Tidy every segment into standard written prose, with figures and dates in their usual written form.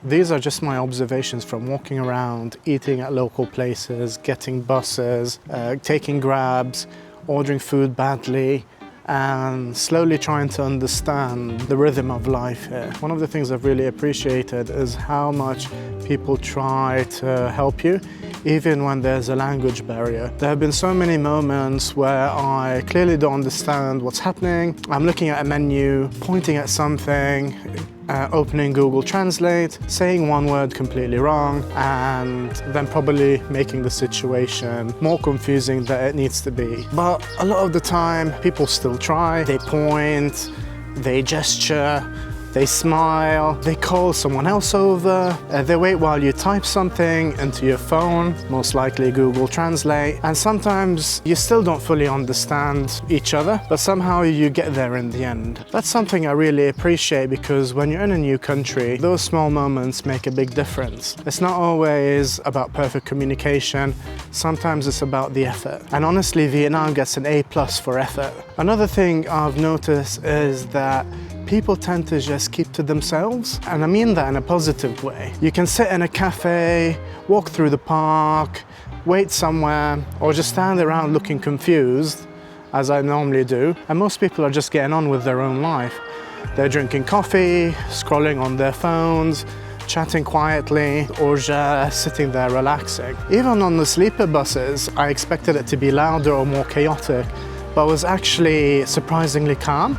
These are just my observations from walking around, eating at local places, getting buses, taking grabs, ordering food badly, and slowly trying to understand the rhythm of life here. One of the things I've really appreciated is how much people try to help you, even when there's a language barrier. There have been so many moments where I clearly don't understand what's happening. I'm looking at a menu, pointing at something, opening Google Translate, saying one word completely wrong, and then probably making the situation more confusing than it needs to be. But a lot of the time, people still try. They point, they gesture, they smile, they call someone else over, they wait while you type something into your phone, most likely Google Translate, and sometimes you still don't fully understand each other, but somehow you get there in the end. That's something I really appreciate, because when you're in a new country, those small moments make a big difference. It's not always about perfect communication, sometimes it's about the effort. And honestly, Vietnam gets an A+ for effort. Another thing I've noticed is that people tend to just keep to themselves, and I mean that in a positive way. You can sit in a cafe, walk through the park, wait somewhere, or just stand around looking confused, as I normally do, and most people are just getting on with their own life. They're drinking coffee, scrolling on their phones, chatting quietly, or just sitting there relaxing. Even on the sleeper buses, I expected it to be louder or more chaotic, but it was actually surprisingly calm.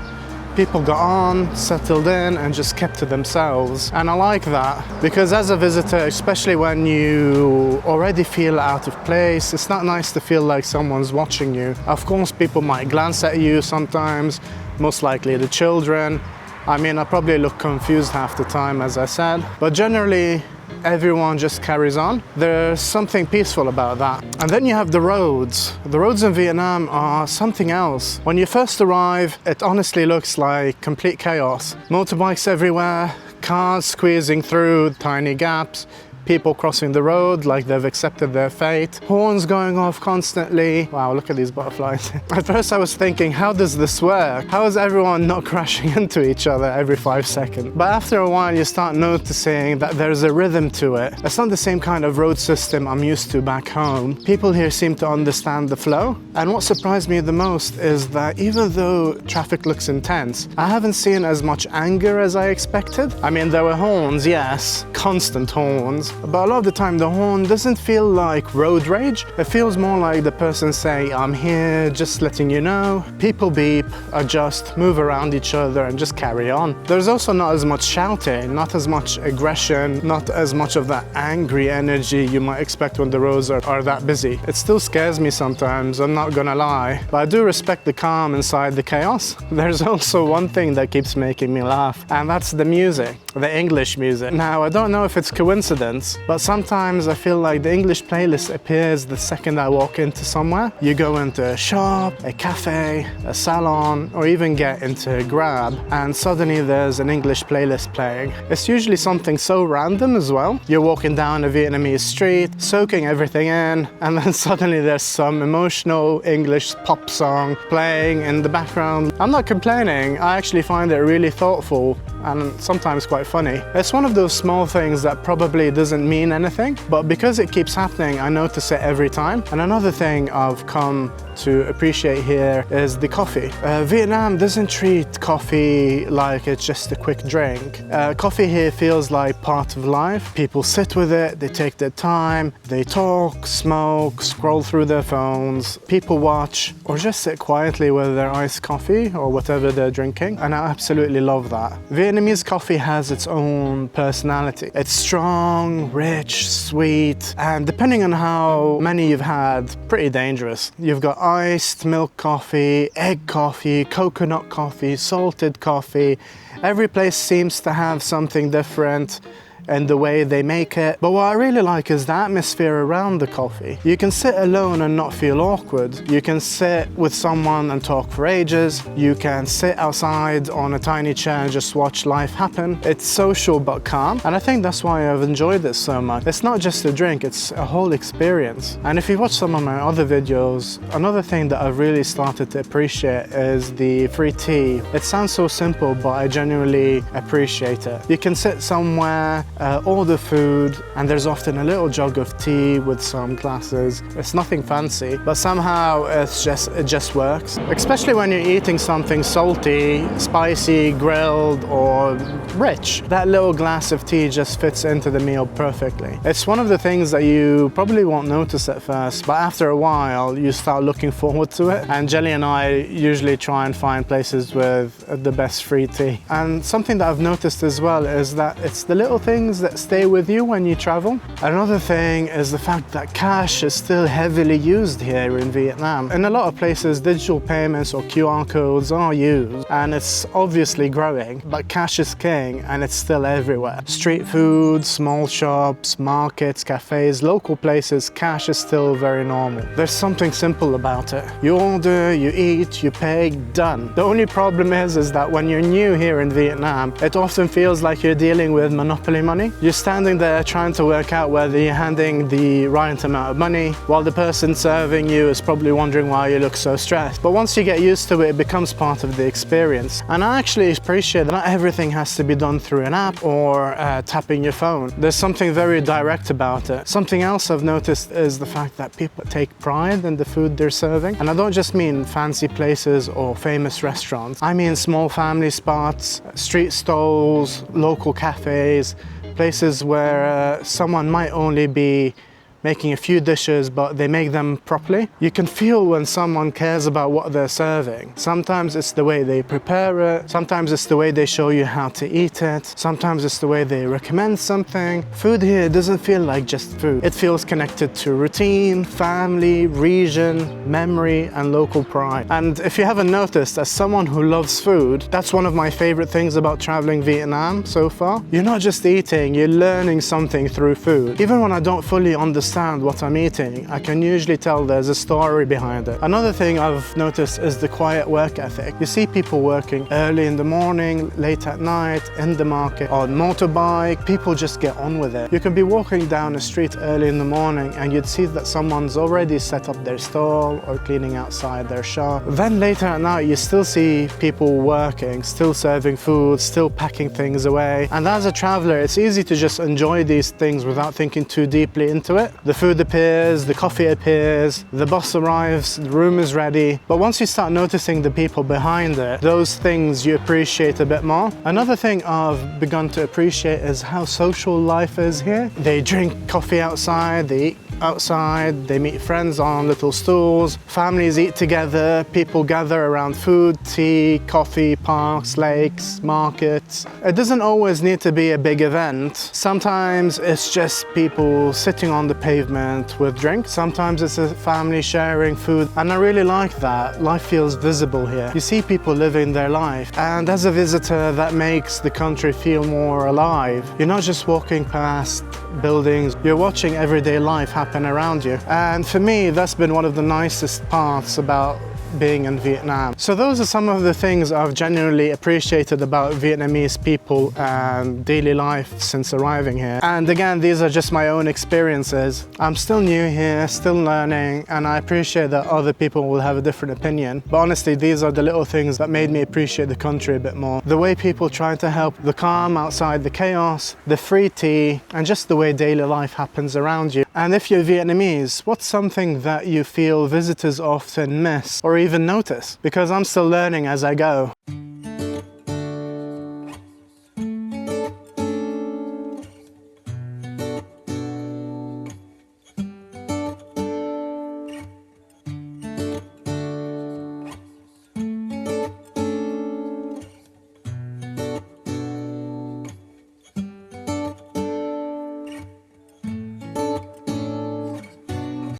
People got on, settled in, and just kept to themselves. And I like that, because as a visitor, especially when you already feel out of place, it's not nice to feel like someone's watching you. Of course, people might glance at you sometimes, most likely the children. I mean, I probably look confused half the time, as I said, but generally, everyone just carries on. There's something peaceful about that. And then you have the roads. The roads in Vietnam are something else. When you first arrive, it honestly looks like complete chaos. Motorbikes everywhere, cars squeezing through tiny gaps, people crossing the road like they've accepted their fate, horns going off constantly. Wow, look at these butterflies. At first I was thinking, how does this work? How is everyone not crashing into each other every 5 seconds? But after a while you start noticing that there's a rhythm to it. It's not the same kind of road system I'm used to back home. People here seem to understand the flow. And what surprised me the most is that even though traffic looks intense, I haven't seen as much anger as I expected. I mean, there were horns, yes, constant horns, but a lot of the time the horn doesn't feel like road rage. It feels more like the person saying, I'm here, just letting you know. People beep, adjust, move around each other, and just carry on. There's also not as much shouting, not as much aggression, not as much of that angry energy you might expect when the roads are that busy. It still scares me sometimes, I'm not gonna lie, but I do respect the calm inside the chaos. There's also one thing that keeps making me laugh, and that's the music, the English music. Now, I don't know if it's coincidence, but sometimes I feel like the English playlist appears the second I walk into somewhere. You go into a shop, a cafe, a salon, or even get into a Grab, and suddenly there's an English playlist playing. It's usually something so random as well. You're walking down a Vietnamese street, soaking everything in, and then suddenly there's some emotional English pop song playing in the background. I'm not complaining, I actually find it really thoughtful and sometimes quite funny. It's one of those small things that probably doesn't mean anything, but because it keeps happening, I notice it every time. And another thing I've come to appreciate here is the coffee. Vietnam doesn't treat coffee like it's just a quick drink. Coffee here feels like part of life. People sit with it, they take their time, they talk, smoke, scroll through their phones, people watch, or just sit quietly with their iced coffee or whatever they're drinking, and I absolutely love that. Vietnamese coffee has its own personality. It's strong, rich, sweet, and depending on how many you've had, pretty dangerous. You've got iced milk coffee, egg coffee, coconut coffee, salted coffee. Every place seems to have something different and the way they make it. But what I really like is the atmosphere around the coffee. You can sit alone and not feel awkward. You can sit with someone and talk for ages. You can sit outside on a tiny chair and just watch life happen. It's social but calm, and I think that's why I've enjoyed this so much. It's not just a drink, it's a whole experience. And if you watch some of my other videos, another thing that I've really started to appreciate is the free tea. It sounds so simple, but I genuinely appreciate it. You can sit somewhere order food, and there's often a little jug of tea with some glasses. It's nothing fancy, but somehow it just works. Especially when you're eating something salty, spicy, grilled, or rich. That little glass of tea just fits into the meal perfectly. It's one of the things that you probably won't notice at first, but after a while you start looking forward to it. And Jelly and I usually try and find places with the best free tea. And something that I've noticed as well is that it's the little things that stay with you when you travel. Another thing is the fact that cash is still heavily used here in Vietnam. In a lot of places, digital payments or QR codes are used, and it's obviously growing, but cash is king and it's still everywhere. Street food, small shops, markets, cafes, local places, cash is still very normal. There's something simple about it. You order, you eat, you pay, done. The only problem is that when you're new here in Vietnam, it often feels like you're dealing with monopoly money. You're standing there trying to work out whether you're handing the right amount of money, while the person serving you is probably wondering why you look so stressed. But once you get used to it, it becomes part of the experience. And I actually appreciate that not everything has to be done through an app or tapping your phone. There's something very direct about it. Something else I've noticed is the fact that people take pride in the food they're serving. And I don't just mean fancy places or famous restaurants. I mean small family spots, street stalls, local cafes, places where someone might only be making a few dishes, but they make them properly. You can feel when someone cares about what they're serving. Sometimes it's the way they prepare it, sometimes it's the way they show you how to eat it, sometimes it's the way they recommend something. Food here doesn't feel like just food. It feels connected to routine, family, region, memory, and local pride. And if you haven't noticed, as someone who loves food, that's one of my favorite things about traveling Vietnam so far. You're not just eating, you're learning something through food. Even when I don't fully understand what I'm eating, I can usually tell there's a story behind it. Another thing I've noticed is the quiet work ethic. You see people working early in the morning, late at night, in the market, on motorbike. People just get on with it. You can be walking down the street early in the morning and you'd see that someone's already set up their stall or cleaning outside their shop. Then later at night you still see people working, still serving food, still packing things away. And as a traveler, it's easy to just enjoy these things without thinking too deeply into it. The food appears, the coffee appears, the bus arrives, the room is ready. But once you start noticing the people behind it, those things you appreciate a bit more. Another thing I've begun to appreciate is how social life is here. They drink coffee outside, they eat outside, they meet friends on little stools, families eat together, people gather around food, tea, coffee, parks, lakes, markets. It doesn't always need to be a big event. Sometimes it's just people sitting on the pavement with drinks. Sometimes it's a family sharing food, and I really like that. Life feels visible here. You see people living their life, and as a visitor that makes the country feel more alive. You're not just walking past buildings, you're watching everyday life happen around you. And for me, that's been one of the nicest parts about being in Vietnam. So those are some of the things I've genuinely appreciated about Vietnamese people and daily life since arriving here. And again, these are just my own experiences. I'm still new here, still learning, and I appreciate that other people will have a different opinion. But honestly, these are the little things that made me appreciate the country a bit more. The way people try to help, the calm outside the chaos, the free tea, and just the way daily life happens around you. And if you're Vietnamese, what's something that you feel visitors often miss or even notice? Because I'm still learning as I go.